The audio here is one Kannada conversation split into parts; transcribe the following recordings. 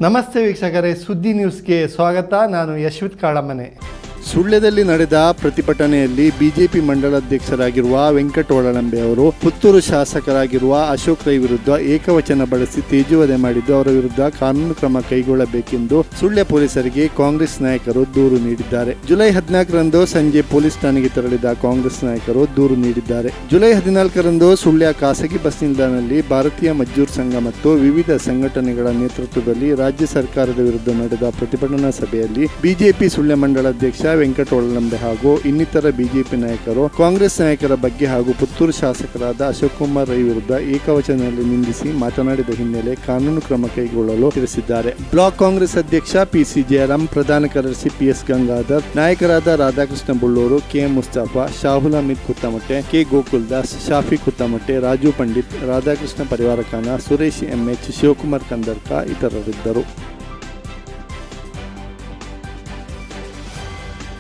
ನಮಸ್ತೆ ವೀಕ್ಷಕರೇ, ಸುದ್ದಿ ನ್ಯೂಸ್ಗೆ ಸ್ವಾಗತ. ನಾನು ಯಶ್ವಿತ್ ಕಾಳಮನೆ. ಸುಳ್ಯದಲ್ಲಿ ನಡೆದ ಪ್ರತಿಭಟನೆಯಲ್ಲಿ ಬಿಜೆಪಿ ಮಂಡಲಾಧ್ಯಕ್ಷರಾಗಿರುವ ವೆಂಕಟ ಒಳಲಂಬೆ ಅವರು ಪುತ್ತೂರು ಶಾಸಕರಾಗಿರುವ ಅಶೋಕ್ ರೈ ವಿರುದ್ಧ ಏಕವಚನ ಬಳಸಿ ತೇಜುವಧೆ ಮಾಡಿದ್ದು ಅವರ ವಿರುದ್ಧ ಕಾನೂನು ಕ್ರಮ ಕೈಗೊಳ್ಳಬೇಕೆಂದು ಸುಳ್ಯ ಪೊಲೀಸರಿಗೆ ಕಾಂಗ್ರೆಸ್ ನಾಯಕರು ದೂರು ನೀಡಿದ್ದಾರೆ. ಜುಲೈ 14ರಂದು ಸಂಜೆ ಪೊಲೀಸ್ ಠಾಣೆಗೆ ತೆರಳಿದ ಕಾಂಗ್ರೆಸ್ ನಾಯಕರು ದೂರು ನೀಡಿದ್ದಾರೆ. ಜುಲೈ 14ರಂದು ಸುಳ್ಯ ಖಾಸಗಿ ಬಸ್ ನಿಲ್ದಾಣದಲ್ಲಿ ಭಾರತೀಯ ಮಜ್ದೂರ್ ಸಂಘ ಮತ್ತು ವಿವಿಧ ಸಂಘಟನೆಗಳ ನೇತೃತ್ವದಲ್ಲಿ ರಾಜ್ಯ ಸರ್ಕಾರದ ವಿರುದ್ಧ ನಡೆದ ಪ್ರತಿಭಟನಾ ಸಭೆಯಲ್ಲಿ ಬಿಜೆಪಿ ಸುಳ್ಯ ಮಂಡಲಾಧ್ಯಕ್ಷ ವೆಂಕಟ ಒಳಲಂಬೆ ಹಾಗೂ ಇನ್ನಿತರ ಬಿಜೆಪಿ ನಾಯಕರು ಕಾಂಗ್ರೆಸ್ ನಾಯಕರ ಬಗ್ಗೆ ಹಾಗೂ ಪುತ್ತೂರು ಶಾಸಕರಾದ ಅಶೋಕ್ ಕುಮಾರ್ ರೈ ವಿರುದ್ಧ ಏಕವಚನದಲ್ಲಿ ನಿಂದಿಸಿ ಮಾತನಾಡಿದ ಹಿನ್ನೆಲೆ ಕಾನೂನು ಕ್ರಮ ಕೈಗೊಳ್ಳಲು ತಿಳಿಸಿದ್ದಾರೆ. ಬ್ಲಾಕ್ ಕಾಂಗ್ರೆಸ್ ಅಧ್ಯಕ್ಷ ಪಿಸಿ ಜಯರಾಮ್, ಪ್ರಧಾನ ಕಾರ್ಯದರ್ಶಿ ಪಿಎಸ್ ಗಂಗಾಧರ್, ನಾಯಕರಾದ ರಾಧಾಕೃಷ್ಣ ಬುಳ್ಳೂರು, ಕೆಎಂ ಮುಸ್ತಫಾ, ಶಾಹುಲ್ ಅಹಮದ್ ಕುತ್ತಮಟ್ಟೆ, ಕೆ ಗೋಕುಲ್ದಾಸ್, ಶಾಫಿ ಕುತ್ತಮಟ್ಟೆ, ರಾಜು ಪಂಡಿತ್, ರಾಧಾಕೃಷ್ಣ ಪರಿವಾರ ಖಾನ, ಸುರೇಶ್ ಎಂಎಚ್, ಶಿವಕುಮಾರ್ ಕಂದರ್ಕ ಇತರರಿದ್ದರು.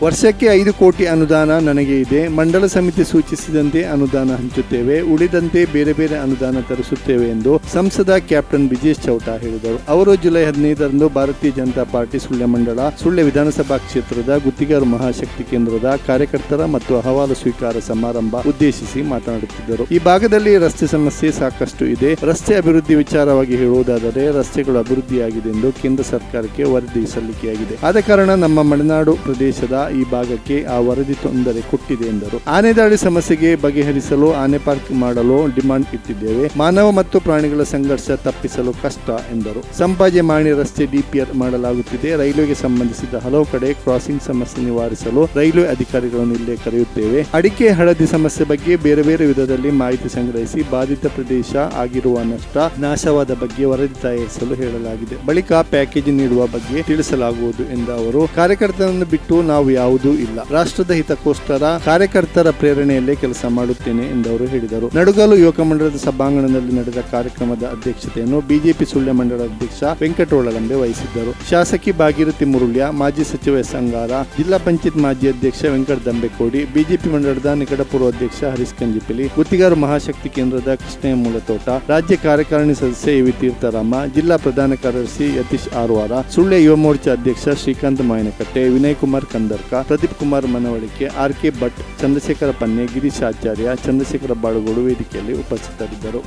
ವರ್ಷಕ್ಕೆ 5 ಕೋಟಿ ಅನುದಾನ ನನಗೆ ಇದೆ. ಮಂಡಲ ಸಮಿತಿ ಸೂಚಿಸಿದಂತೆ ಅನುದಾನ ಹಂಚುತ್ತೇವೆ, ಉಳಿದಂತೆ ಬೇರೆ ಬೇರೆ ಅನುದಾನ ತರಿಸುತ್ತೇವೆ ಎಂದು ಸಂಸದ ಕ್ಯಾಪ್ಟನ್ ಬ್ರಿಜೇಶ್ ಚೌಟಾ ಹೇಳಿದರು. ಅವರು ಜುಲೈ 15ರಂದು ಭಾರತೀಯ ಜನತಾ ಪಾರ್ಟಿ ಸುಳ್ಯ ಮಂಡಲ ಸುಳ್ಯ ವಿಧಾನಸಭಾ ಕ್ಷೇತ್ರದ ಗುತ್ತಿಗೆದಾರ ಮಹಾಶಕ್ತಿ ಕೇಂದ್ರದ ಕಾರ್ಯಕರ್ತರ ಮತ್ತು ಅಹವಾಲು ಸ್ವೀಕಾರ ಸಮಾರಂಭ ಉದ್ದೇಶಿಸಿ ಮಾತನಾಡುತ್ತಿದ್ದರು. ಈ ಭಾಗದಲ್ಲಿ ರಸ್ತೆ ಸಮಸ್ಯೆ ಸಾಕಷ್ಟು ಇದೆ. ರಸ್ತೆ ಅಭಿವೃದ್ಧಿ ವಿಚಾರವಾಗಿ ಹೇಳುವುದಾದರೆ ರಸ್ತೆಗಳು ಅಭಿವೃದ್ಧಿಯಾಗಿದೆ ಎಂದು ಕೇಂದ್ರ ಸರ್ಕಾರಕ್ಕೆ ವರದಿ ಸಲ್ಲಿಕೆಯಾಗಿದೆ. ಆದ ಕಾರಣ ನಮ್ಮ ಮಲೆನಾಡು ಪ್ರದೇಶದ ಈ ಭಾಗಕ್ಕೆ ಆ ವರದಿ ತೊಂದರೆ ಕೊಟ್ಟಿದೆ ಎಂದರು. ಆನೆ ದಾಳಿ ಸಮಸ್ಯೆಗೆ ಬಗೆಹರಿಸಲು ಆನೆ ಪಾರ್ಕ್ ಮಾಡಲು ಡಿಮಾಂಡ್ ಇಟ್ಟಿದ್ದೇವೆ. ಮಾನವ ಮತ್ತು ಪ್ರಾಣಿಗಳ ಸಂಘರ್ಷ ತಪ್ಪಿಸಲು ಕಷ್ಟ ಎಂದರು. ಸಂಪಾಜೆ ಮಾಣಿ ರಸ್ತೆ ಡಿಪಿಆರ್ ಮಾಡಲಾಗುತ್ತಿದೆ. ರೈಲ್ವೆಗೆ ಸಂಬಂಧಿಸಿದ ಹಲವು ಕಡೆ ಕ್ರಾಸಿಂಗ್ ಸಮಸ್ಯೆ ನಿವಾರಿಸಲು ರೈಲ್ವೆ ಅಧಿಕಾರಿಗಳನ್ನು ಇಲ್ಲೇ ಕರೆಯುತ್ತೇವೆ. ಅಡಿಕೆ ಹಳದಿ ಸಮಸ್ಯೆ ಬಗ್ಗೆ ಬೇರೆ ಬೇರೆ ವಿಧದಲ್ಲಿ ಮಾಹಿತಿ ಸಂಗ್ರಹಿಸಿ ಬಾಧಿತ ಪ್ರದೇಶ ಆಗಿರುವ ನಷ್ಟ, ನಾಶವಾದ ಬಗ್ಗೆ ವರದಿ ತಯಾರಿಸಲು ಹೇಳಲಾಗಿದೆ. ಬಳಿಕ ಪ್ಯಾಕೇಜ್ ನೀಡುವ ಬಗ್ಗೆ ತಿಳಿಸಲಾಗುವುದು ಎಂದ ಅವರು, ಕಾರ್ಯಕರ್ತರನ್ನು ಬಿಟ್ಟು ನಾವು ಯಾವುದೂ ಇಲ್ಲ. ರಾಷ್ಟ್ರದ ಹಿತಕ್ಕೋಸ್ಕರ ಕಾರ್ಯಕರ್ತರ ಪ್ರೇರಣೆಯಲ್ಲೇ ಕೆಲಸ ಮಾಡುತ್ತೇನೆ ಎಂದವರು ಹೇಳಿದರು. ನಡುಗಲು ಯುವಕ ಮಂಡಲದ ಸಭಾಂಗಣದಲ್ಲಿ ನಡೆದ ಕಾರ್ಯಕ್ರಮದ ಅಧ್ಯಕ್ಷತೆಯನ್ನು ಬಿಜೆಪಿ ಸುಳ್ಯ ಮಂಡಲ ಅಧ್ಯಕ್ಷ ವೆಂಕಟ ಒಳಲಂಬೆ ವಹಿಸಿದ್ದರು. ಶಾಸಕಿ ಭಾಗೀರಥಿ ಮುರುಳ್ಯ, ಮಾಜಿ ಸಚಿವ ಎಸ್ ಅಂಗಾರ, ಜಿಲ್ಲಾ ಪಂಚಾಯತ್ ಮಾಜಿ ಅಧ್ಯಕ್ಷ ವೆಂಕಟ ದಂಬೆಕೋಡಿ, ಬಿಜೆಪಿ ಮಂಡಲದ ನಿಕಟಪೂರ್ವ ಅಧ್ಯಕ್ಷ ಹರೀಶ್ ಕಂಜಿಪಿಲಿ, ಗುತ್ತಿಗಾರ ಮಹಾಶಕ್ತಿ ಕೇಂದ್ರದ ಕೃಷ್ಣಯ್ಯ ಮೂಲತೋಟ, ರಾಜ್ಯ ಕಾರ್ಯಕಾರಿಣಿ ಸದಸ್ಯ ಎವಿ ತೀರ್ಥರಾಮ, ಜಿಲ್ಲಾ ಪ್ರಧಾನ ಕಾರ್ಯದರ್ಶಿ ಯತೀಶ್ ಆರ್ವಾರ, ಸುಳ್ಯ ಯುವ ಮೋರ್ಚಾ ಅಧ್ಯಕ್ಷ ಶ್ರೀಕಾಂತ್ ಮಾಯನಕಟ್ಟೆ, ವಿನಯ್ ಕುಮಾರ್ ಕಂದರ್ಕ, ಪ್ರದೀಪ್ ಕುಮಾರ್ ಮನವಳಿಕೆ, ಆರ್.ಕೆ. ಭಟ್, ಚಂದ್ರಶೇಖರ ಪನ್ನೆ, ಗಿರೀಶ್ ಆಚಾರ್ಯ, ಚಂದ್ರಶೇಖರ ಬಾಳುಗೋಡು ವೇದಿಕೆಯಲ್ಲಿ ಉಪಸ್ಥಿತರಿದ್ದರು.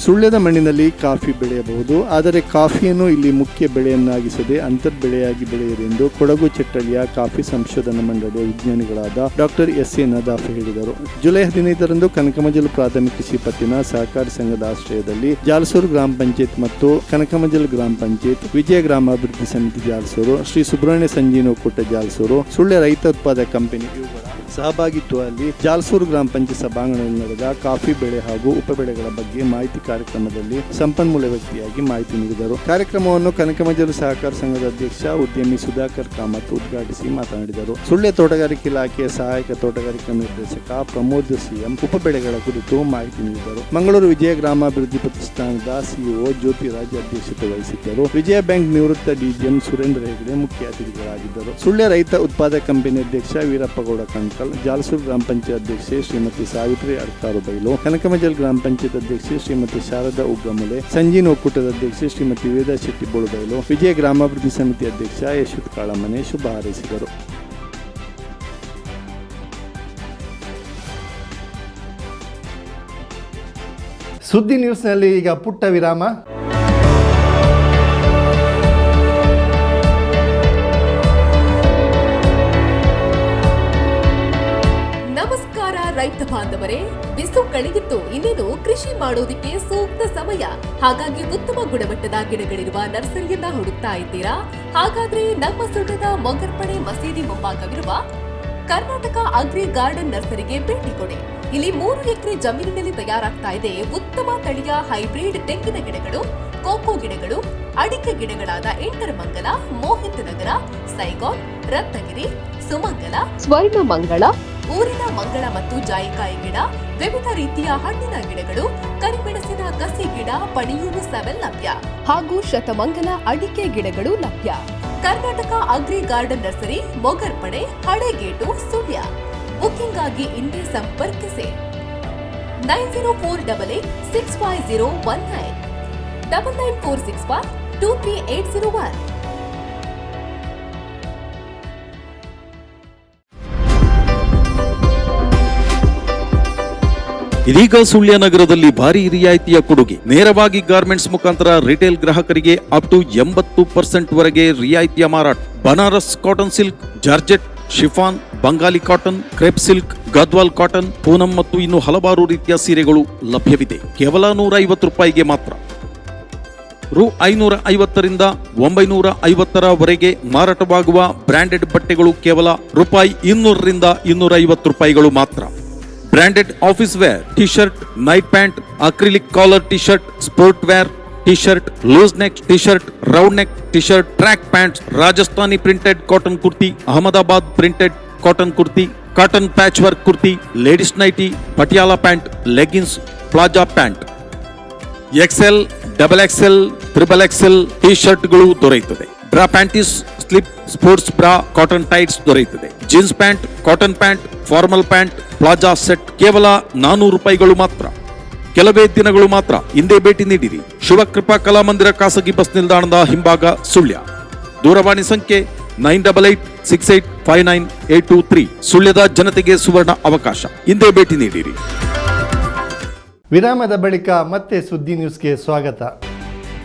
ಸುಳ್ಯದ ಮಣ್ಣಿನಲ್ಲಿ ಕಾಫಿ ಬೆಳೆಯಬಹುದು, ಆದರೆ ಕಾಫಿಯನ್ನು ಇಲ್ಲಿ ಮುಖ್ಯ ಬೆಳೆಯನ್ನಾಗಿಸದೆ ಅಂತರ್ ಬೆಳೆಯಾಗಿ ಬೆಳೆಯಿರಿ ಎಂದು ಕೊಡಗು ಚೆಟ್ಟಳ್ಳಿಯ ಕಾಫಿ ಸಂಶೋಧನಾ ಮಂಡಳಿಯ ವಿಜ್ಞಾನಿಗಳಾದ ಡಾಕ್ಟರ್ ಎಸ್.ಎ. ನದಾಫ್ ಹೇಳಿದರು. ಜುಲೈ 15ರಂದು ಕನಕಮಜಲು ಪ್ರಾಥಮಿಕ ಕೃಷಿ ಪತ್ತಿನ ಸಹಕಾರಿ ಸಂಘದ ಆಶ್ರಯದಲ್ಲಿ ಜಾಲಸೂರು ಗ್ರಾಮ ಪಂಚಾಯತ್ ಮತ್ತು ಕನಕಮಜಲು ಗ್ರಾಮ ಪಂಚಾಯತ್, ವಿಜಯ ಗ್ರಾಮಾಭಿವೃದ್ಧಿ ಸಮಿತಿ ಜಾಲಸೂರು, ಶ್ರೀ ಸುಬ್ರಹ್ಮಣ್ಯ ಸಂಜೀನ ಒಕ್ಕೂಟ ಜಾಲಸೂರು, ಸುಳ್ಯ ರೈತ ಉತ್ಪಾದಕ ಕಂಪನಿ ಇವುಗಳ ಸಹಭಾಗಿತ್ವದಲ್ಲಿ ಜಾಲಸೂರು ಗ್ರಾಮ ಪಂಚಾಯತ್ ಸಭಾಂಗಣದಲ್ಲಿ ನಡೆದ ಕಾಫಿ ಬೆಳೆ ಹಾಗೂ ಉಪಬೆಳೆಗಳ ಬಗ್ಗೆ ಮಾಹಿತಿ ಕಾರ್ಯಕ್ರಮದಲ್ಲಿ ಸಂಪನ್ಮೂಲ ವ್ಯಕ್ತಿಯಾಗಿ ಮಾಹಿತಿ ನೀಡಿದರು. ಕಾರ್ಯಕ್ರಮವನ್ನು ಕನಕಮಜಲು ಸಹಕಾರ ಸಂಘದ ಅಧ್ಯಕ್ಷ ಉದ್ಯಮಿ ಸುಧಾಕರ್ ಕಾಮತ್ ಉದ್ಘಾಟಿಸಿ ಮಾತನಾಡಿದರು. ಸುಳ್ಯ ತೋಟಗಾರಿಕೆ ಇಲಾಖೆಯ ಸಹಾಯಕ ತೋಟಗಾರಿಕಾ ನಿರ್ದೇಶಕ ಪ್ರಮೋದ್ ಸಿಎಂ ಉಪಬೆಳೆಗಳ ಕುರಿತು ಮಾಹಿತಿ ನೀಡಿದರು. ಮಂಗಳೂರು ವಿಜಯ ಗ್ರಾಮಾಭಿವೃದ್ಧಿ ಪ್ರತಿಷ್ಠಾನದ ಸಿಇಒ ಜ್ಯೋತಿರಾಜ್ ಅಧ್ಯಕ್ಷತೆ ವಹಿಸಿದ್ದರು. ವಿಜಯ ಬ್ಯಾಂಕ್ ನಿವೃತ್ತ ಡಿಜಿಎಂ ಸುರೇಂದ್ರ ಹೆಗಡೆ ಮುಖ್ಯ ಅತಿಥಿಗಳಾಗಿದ್ದರು. ಸುಳ್ಯ ರೈತ ಉತ್ಪಾದಕ ಕಂಪನಿ ಅಧ್ಯಕ್ಷ ವೀರಪ್ಪಗೌಡ ಕಣ್ಕಲ್, ಜಾಲಸೂರು ಗ್ರಾಮ ಪಂಚಾಯತ್ ಅಧ್ಯಕ್ಷೆ ಶ್ರೀಮತಿ ಸಾವಿತ್ರಿ ಅಡ್ಕಾರು ಬೈಲು, ಕನಕಮಜಲ್ ಗ್ರಾಮ ಪಂಚಾಯತ್ ಅಧ್ಯಕ್ಷೆ ಶ್ರೀಮತಿ ಶಾರದಾ ಉಗ್ಗಮುಲೆ, ಸಂಜೀನ ಒಕ್ಕೂಟದ ಅಧ್ಯಕ್ಷೆ ಶ್ರೀಮತಿ ವೇದಾ ಶೆಟ್ಟಿ ಬೋಳುಬೈಲು, ವಿಜಯ ಗ್ರಾಮಾಭಿವೃದ್ಧಿ ಸಮಿತಿ ಅಧ್ಯಕ್ಷ ಯಶ್ವಿತ್ ಕಾಳಮನೆ ಶುಭ ಹಾರೈಸಿದರು. ಸುದ್ದಿ ನ್ಯೂಸ್ನಲ್ಲಿ ಈಗ ಪುಟ್ಟ ವಿರಾಮ. ರೈತ ಬಾಂಧವರೇ, ಬಿಸು ಕಳೆಗಿತ್ತು, ಇನ್ನೇನು ಕೃಷಿ ಮಾಡೋದಕ್ಕೆ ಸೂಕ್ತ ಸಮಯ. ಹಾಗಾಗಿ ಉತ್ತಮ ಗುಣಮಟ್ಟದ ಗಿಡಗಳಿರುವ ನರ್ಸರಿಯನ್ನ ಹುಡುಕ್ತಾ ಇದ್ದೀರಾ? ಹಾಗಾದ್ರೆ ನಮ್ಮ ಸುಳ್ಯದ ಮೊಗರ್ಪಣೆ ಮಸೀದಿ ಮುಂಭಾಗವಿರುವ ಕರ್ನಾಟಕ ಅಗ್ರಿ ಗಾರ್ಡನ್ ನರ್ಸರಿಗೆ ಭೇಟಿ ಕೊಡಿ. ಇಲ್ಲಿ 3 ಎಕರೆ ಜಮೀನಿನಲ್ಲಿ ತಯಾರಾಗ್ತಾ ಇದೆ ಉತ್ತಮ ತಳಿಯ ಹೈಬ್ರಿಡ್ ತೆಂಗಿನ ಗಿಡಗಳು, ಕೋಕೋ ಗಿಡಗಳು, ಅಡಿಕೆ ಗಿಡಗಳಾದ ಎಂಟರಮಂಗಲ, ಮೋಹಿತ್ ನಗರ, ಸೈಗಾನ್, ರತ್ನಗಿರಿ, ಸುಮಂಗಲ, ಸ್ವರ್ಣಮಂಗಳ, ಊರಿನ ಮಂಗಳ ಮತ್ತು ಜಾಯಿಕಾಯಿ ಗಿಡ, ವಿವಿಧ ರೀತಿಯ ಹಣ್ಣಿನ ಗಿಡಗಳು, ಕರಿಮೆಣಸಿನ ಕಸಿ ಗಿಡ, ಪಣಿಯೂರು 7 ಲಭ್ಯ ಹಾಗೂ ಶತಮಂಗಲ ಅಡಿಕೆ ಗಿಡಗಳು ಲಭ್ಯ. Karnataka agri garden nursery, Mogarpane, Halegate, Sullia. Booking ಆಗಿ ಇಂದೇ ಸಂಪರ್ಕಿಸಿ. 9048865019 9946123801. ಇದೀಗ ಸುಳ್ಯ ನಗರದಲ್ಲಿ ಭಾರಿ ರಿಯಾಯಿತಿಯ ಕೊಡುಗೆ. ನೇರವಾಗಿ ಗಾರ್ಮೆಂಟ್ಸ್ ಮುಖಾಂತರ ರಿಟೇಲ್ ಗ್ರಾಹಕರಿಗೆ ಅಪ್ ಟು 80% ವರೆಗೆ ರಿಯಾಯಿತಿಯ ಮಾರಾಟ. Banaras cotton silk, georgette, chiffon, Bengali cotton, crepe silk, Gadwal cotton, Poonam ಮತ್ತು ಇನ್ನು ಹಲವಾರು ರೀತಿಯ ಸೀರೆಗಳು ಲಭ್ಯವಿದೆ. ಕೇವಲ 150 ರೂಪಾಯಿಗೆ ಮಾತ್ರ. ರು 550ರಿಂದ 950 ವರೆಗೆ ಮಾರಾಟವಾಗುವ ಬ್ರಾಂಡೆಡ್ ಬಟ್ಟೆಗಳು ಕೇವಲ ರೂಪಾಯಿ 200ರಿಂದ 250 ರೂಪಾಯಿಗಳು ಮಾತ್ರ. Branded office wear, T shirt, night pant, acrylic collar T shirt, sport wear T shirt, loose neck T shirt, round neck T shirt, track pants, Rajasthani printed cotton kurti, Ahmedabad printed cotton kurti, cotton patch work kurti, ladies nighty, Patiala pant, leggings, palazzo pant, XL, double XL, triple XL T ಶರ್ಟ್ಗಳು ದೊರೆಯುತ್ತದೆ. Bra panties, slip, sports bra, cotton tights ದೊರೆಯುತ್ತದೆ. Jeans pant, cotton pant, formal pant, plaza set ಕೇವಲ 400 ರೂಪಾಯಿಗಳು ಮಾತ್ರ. ಕೆಲವೇ ದಿನಗಳು ಮಾತ್ರ. ಹಿಂದೆ ಭೇಟಿ ನೀಡಿರಿ. ಶಿವಕೃಪಾ ಕಲಾಮಂದಿರ ಖಾಸಗಿ ಬಸ್ ನಿಲ್ದಾಣದ ಹಿಂಭಾಗ, ಸುಳ್ಯ. ದೂರವಾಣಿ ಸಂಖ್ಯೆ 9886859823. ಸುಳ್ಯದ ಜನತೆಗೆ ಸುವರ್ಣ ಅವಕಾಶ. ಹಿಂದೆ ಭೇಟಿ ನೀಡಿರಿ. ವಿರಾಮದ ಬಳಿಕ ಮತ್ತೆ ಸುದ್ದಿ ನ್ಯೂಸ್ಗೆ ಸ್ವಾಗತ.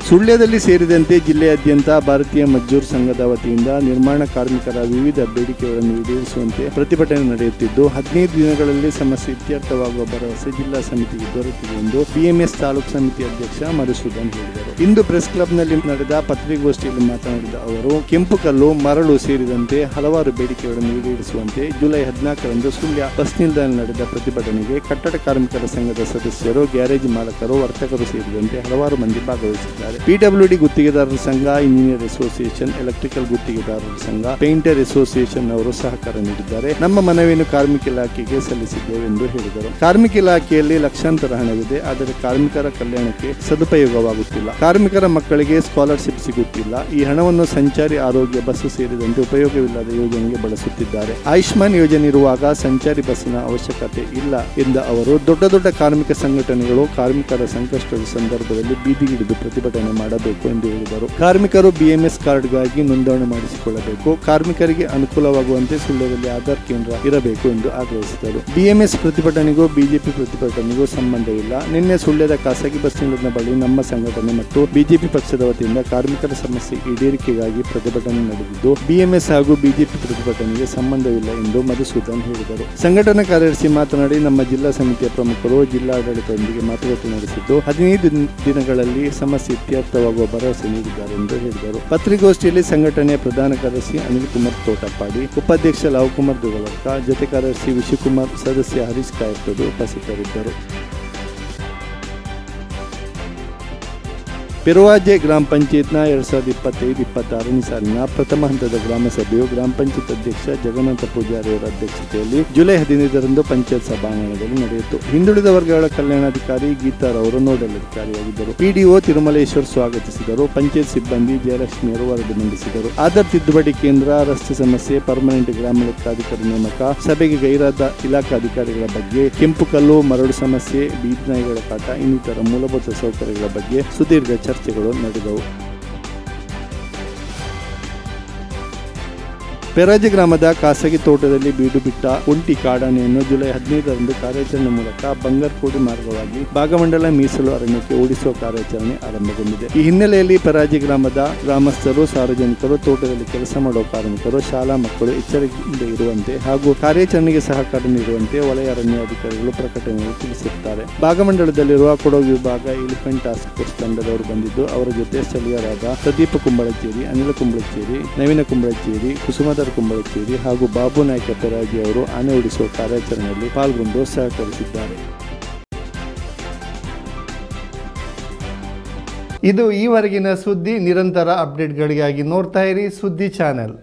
ಸುಳ್ಯದಲ್ಲಿ ಸೇರಿದಂತೆ ಜಿಲ್ಲೆಯಾದ್ಯಂತ ಭಾರತೀಯ ಮಜ್ದೂರ್ ಸಂಘದ ವತಿಯಿಂದ ನಿರ್ಮಾಣ ಕಾರ್ಮಿಕರ ವಿವಿಧ ಬೇಡಿಕೆಗಳನ್ನು ಈಡೇರಿಸುವಂತೆ ಪ್ರತಿಭಟನೆ ನಡೆಯುತ್ತಿದ್ದು 15 ದಿನಗಳಲ್ಲಿ ಸಮಸ್ಯೆ ಇತ್ಯರ್ಥವಾಗುವ ಭರವಸೆ ಜಿಲ್ಲಾ ಸಮಿತಿಗೆ ದೊರೆತಿದೆ ಎಂದು ಬಿಎಂಎಸ್ ತಾಲೂಕು ಸಮಿತಿ ಅಧ್ಯಕ್ಷ ಮಧುಸೂದನ್ ಹೇಳಿದರು. ಇಂದು ಪ್ರೆಸ್ ಕ್ಲಬ್ನಲ್ಲಿ ನಡೆದ ಪತ್ರಿಕಾಗೋಷ್ಠಿಯಲ್ಲಿ ಮಾತನಾಡಿದ ಅವರು, ಕೆಂಪು ಕಲ್ಲು, ಮರಳು ಸೇರಿದಂತೆ ಹಲವಾರು ಬೇಡಿಕೆಗಳನ್ನು ಈಡೇರಿಸುವಂತೆ ಜುಲೈ 14ರಂದು ಸುಳ್ಯ ಬಸ್ ನಿಲ್ದಾಣ ನಡೆದ ಪ್ರತಿಭಟನೆಗೆ ಕಟ್ಟಡ ಕಾರ್ಮಿಕರ ಸಂಘದ ಸದಸ್ಯರು, ಗ್ಯಾರೇಜ್ ಮಾಲಕರು, ವರ್ತಕರು ಸೇರಿದಂತೆ ಹಲವಾರು ಮಂದಿ ಭಾಗವಹಿಸಿದ್ದಾರೆ. ಪಿಡಬ್ಲ್ಯೂಡಿ ಗುತ್ತಿಗೆದಾರರ ಸಂಘ, ಇಂಜಿನಿಯರ್ ಅಸೋಸಿಯೇಷನ್, ಎಲೆಕ್ಟ್ರಿಕಲ್ ಗುತ್ತಿಗೆದಾರರ ಸಂಘ, ಪೇಂಟರ್ ಅಸೋಸಿಯೇಷನ್ ಅವರು ಸಹಕಾರ ನೀಡಿದ್ದಾರೆ. ನಮ್ಮ ಮನವಿಯನ್ನು ಕಾರ್ಮಿಕ ಇಲಾಖೆಗೆ ಸಲ್ಲಿಸಿದ್ದೇವೆ ಎಂದು ಹೇಳಿದರು. ಕಾರ್ಮಿಕ ಇಲಾಖೆಯಲ್ಲಿ ಲಕ್ಷಾಂತರ ಹಣವಿದೆ, ಆದರೆ ಕಾರ್ಮಿಕರ ಕಲ್ಯಾಣಕ್ಕೆ ಸದುಪಯೋಗವಾಗುತ್ತಿಲ್ಲ. ಕಾರ್ಮಿಕರ ಮಕ್ಕಳಿಗೆ ಸ್ಕಾಲರ್ಶಿಪ್ ಸಿಗುತ್ತಿಲ್ಲ. ಈ ಹಣವನ್ನು ಸಂಚಾರಿ ಆರೋಗ್ಯ ಬಸ್ ಸೇರಿದಂತೆ ಉಪಯೋಗವಿಲ್ಲದ ಯೋಜನೆಗೆ ಬಳಸುತ್ತಿದ್ದಾರೆ. ಆಯುಷ್ಮಾನ್ ಯೋಜನೆ ಇರುವಾಗ ಸಂಚಾರಿ ಬಸ್ಸಿನ ಅವಶ್ಯಕತೆ ಇಲ್ಲ ಎಂದ ಅವರು, ದೊಡ್ಡ ದೊಡ್ಡ ಕಾರ್ಮಿಕ ಸಂಘಟನೆಗಳು ಕಾರ್ಮಿಕರ ಸಂಕಷ್ಟದ ಸಂದರ್ಭದಲ್ಲಿ ಬೀದಿಗಿಳಿದು ಪ್ರತಿಭಟನೆ ಮಾಡಬೇಕು ಎಂದು ಹೇಳಿದರು. ಕಾರ್ಮಿಕರು ಬಿಎಂಎಸ್ ಕಾರ್ಡ್ಗಾಗಿ ನೋಂದಣಿ ಮಾಡಿಸಿಕೊಳ್ಳಬೇಕು. ಕಾರ್ಮಿಕರಿಗೆ ಅನುಕೂಲವಾಗುವಂತೆ ಸುಳ್ಯದಲ್ಲಿ ಆಧಾರ್ ಕೇಂದ್ರ ಇರಬೇಕು ಎಂದು ಆಗ್ರಹಿಸಿದರು. ಬಿಎಂಎಸ್ ಪ್ರತಿಭಟನೆಗೂ ಬಿಜೆಪಿ ಪ್ರತಿಭಟನೆಗೂ ಸಂಬಂಧವಿಲ್ಲ. ನಿನ್ನೆ ಸುಳ್ಯದ ಖಾಸಗಿ ಬಸ್ ನಿಲ್ದಾಣದ ಬಳಿ ನಮ್ಮ ಸಂಘಟನೆ ಮತ್ತು ಬಿಜೆಪಿ ಪಕ್ಷದ ವತಿಯಿಂದ ಕಾರ್ಮಿಕರ ಸಮಸ್ಯೆ ಈಡೇರಿಕೆಗಾಗಿ ಪ್ರತಿಭಟನೆ ನಡೆದಿದ್ದು, ಬಿಎಂಎಸ್ ಹಾಗೂ ಬಿಜೆಪಿ ಪ್ರತಿಭಟನೆಗೆ ಸಂಬಂಧವಿಲ್ಲ ಎಂದು ಮಧುಸೂದನ್ ಹೇಳಿದರು. ಸಂಘಟನಾ ಕಾರ್ಯದರ್ಶಿ ಮಾತನಾಡಿ, ನಮ್ಮ ಜಿಲ್ಲಾ ಸಮಿತಿಯ ಪ್ರಮುಖರು ಜಿಲ್ಲಾಡಳಿತದೊಂದಿಗೆ ಮಾತುಕತೆ ನಡೆಸಿದ್ದು 15 ದಿನಗಳಲ್ಲಿ ಸಮಸ್ಯೆ ಇತ್ಯರ್ಥವಾಗುವ ಭರವಸೆ ನೀಡಿದ್ದಾರೆ ಎಂದು ಹೇಳಿದರು. ಪತ್ರಿಕಾಗೋಷ್ಠಿಯಲ್ಲಿ ಸಂಘಟನೆಯ ಪ್ರಧಾನ ಕಾರ್ಯದರ್ಶಿ ಅನಿಲ್ ಕುಮಾರ್ ತೋಟಪ್ಪಾಡಿ, ಉಪಾಧ್ಯಕ್ಷ ಲಾವಕುಮಾರ್ ದುಗಳರ್ಕ, ಜೊತೆ ಕಾರ್ಯದರ್ಶಿ ವಿಶುಕುಮಾರ್, ಸದಸ್ಯ ಹರೀಶ್ ಕಾಯತ್ತದು ಉಪಸ್ಥಿತರಿದ್ದರು. ಪೆರುವಾಜೆ ಗ್ರಾಮ ಪಂಚಾಯತ್ನ 2025-26ನೇ ಸಾಲಿನ ಪ್ರಥಮ ಹಂತದ ಗ್ರಾಮ ಸಭೆಯು ಗ್ರಾಮ ಪಂಚಾಯತ್ ಅಧ್ಯಕ್ಷ ಜಗನ್ನಾಥ ಪೂಜಾರಿ ಅವರ ಅಧ್ಯಕ್ಷತೆಯಲ್ಲಿ ಜುಲೈ 15ರಂದು ಪಂಚಾಯತ್ ಸಭಾಂಗಣದಲ್ಲಿ ನಡೆಯಿತು. ಹಿಂದುಳಿದ ವರ್ಗಗಳ ಕಲ್ಯಾಣಾಧಿಕಾರಿ ಗೀತಾರ್ ಅವರು ನೋಡಲ್ ಅಧಿಕಾರಿಯಾಗಿದ್ದರು. ಪಿಡಿಒ ತಿರುಮಲೇಶ್ವರ್ ಸ್ವಾಗತಿಸಿದರು. ಪಂಚಾಯತ್ ಸಿಬ್ಬಂದಿ ಜಯಲಕ್ಷ್ಮಿಯವರು ವರದಿ ಮಂಡಿಸಿದರು. ಆಧಾರ್ ತಿದ್ದುಪಡಿ ಕೇಂದ್ರ, ರಸ್ತೆ ಸಮಸ್ಯೆ, ಪರ್ಮನೆಂಟ್ ಗ್ರಾಮ ಲೆಕ್ಕಾಧಿಕಾರಿ ನೇಮಕ, ಸಭೆಗೆ ಗೈರಾದ ಇಲಾಖಾಧಿಕಾರಿಗಳ ಬಗ್ಗೆ, ಕೆಂಪು ಕಲ್ಲು, ಮರಳು ಸಮಸ್ಯೆ, ಬೀದಿ ನಾಯಿಗಳ ಕಾಟ ಇನ್ನಿತರ ಮೂಲಭೂತ ಸೌಕರ್ಯಗಳ ಬಗ್ಗೆ ಸುದೀರ್ಘ ಚರ್ಚೆಗಳು ನಡೆದವು. ಪೆರಾಜೆ ಗ್ರಾಮದ ಖಾಸಗಿ ತೋಟದಲ್ಲಿ ಬೀಡು ಬಿಟ್ಟ ಒಂಟಿ ಕಾಡಾನೆಯನ್ನು ಜುಲೈ 15ರಂದು ಕಾರ್ಯಾಚರಣೆ ಮೂಲಕ ಬಂಗರ್ಕೋಡಿ ಮಾರ್ಗವಾಗಿ ಭಾಗಮಂಡಲ ಮೀಸಲು ಅರಣ್ಯಕ್ಕೆ ಓಡಿಸುವ ಕಾರ್ಯಾಚರಣೆ ಆರಂಭಗೊಂಡಿದೆ. ಈ ಹಿನ್ನೆಲೆಯಲ್ಲಿ ಪೆರಾಜೆ ಗ್ರಾಮದ ಗ್ರಾಮಸ್ಥರು, ಸಾರ್ವಜನಿಕರು, ತೋಟದಲ್ಲಿ ಕೆಲಸ ಮಾಡುವ ಕಾರ್ಮಿಕರು, ಶಾಲಾ ಮಕ್ಕಳು ಎಚ್ಚರಿಕೆಯಿಂದ ಇರುವಂತೆ ಹಾಗೂ ಕಾರ್ಯಾಚರಣೆಗೆ ಸಹಕಾರ ನೀಡುವಂತೆ ವಲಯ ಅರಣ್ಯ ಅಧಿಕಾರಿಗಳು ಪ್ರಕಟಣೆಯಲ್ಲಿ ತಿಳಿಸಿರುತ್ತಾರೆ. ಭಾಗಮಂಡಲದಲ್ಲಿರುವ ಕೊಡಗು ವಿಭಾಗ ಎಲಿಫೆಂಟ್ ಟಾಸ್ಕ್ ಫೋರ್ಸ್ ತಂಡದವರು ಬಂದಿದ್ದು, ಅವರ ಜೊತೆ ಸ್ಥಳೀಯರಾದ ಪ್ರದೀಪ ಕುಂಬಳಚೇರಿ, ಅನಿಲ ಕುಂಬಳಚೇರಿ, ನವೀನ ಕುಂಬಳಚೇರಿ, ಕುಸುಮದ ಕುಂಬಳಚೇರಿ ಹಾಗೂ ಬಾಬು ನಾಯ್ಕ ಪೆರಾಜಿ ಅವರು ಆನೆ ಓಡಿಸುವ ಕಾರ್ಯಾಚರಣೆಯಲ್ಲಿ ಪಾಲ್ಗೊಂಡು ಸಹಕರಿಸಿದ್ದಾರೆ. ಇದು ಈವರೆಗಿನ ಸುದ್ದಿ. ನಿರಂತರ ಅಪ್ಡೇಟ್ಗಳಿಗಾಗಿ ನೋಡ್ತಾ ಇರಿ ಸುದ್ದಿ ಚಾನೆಲ್.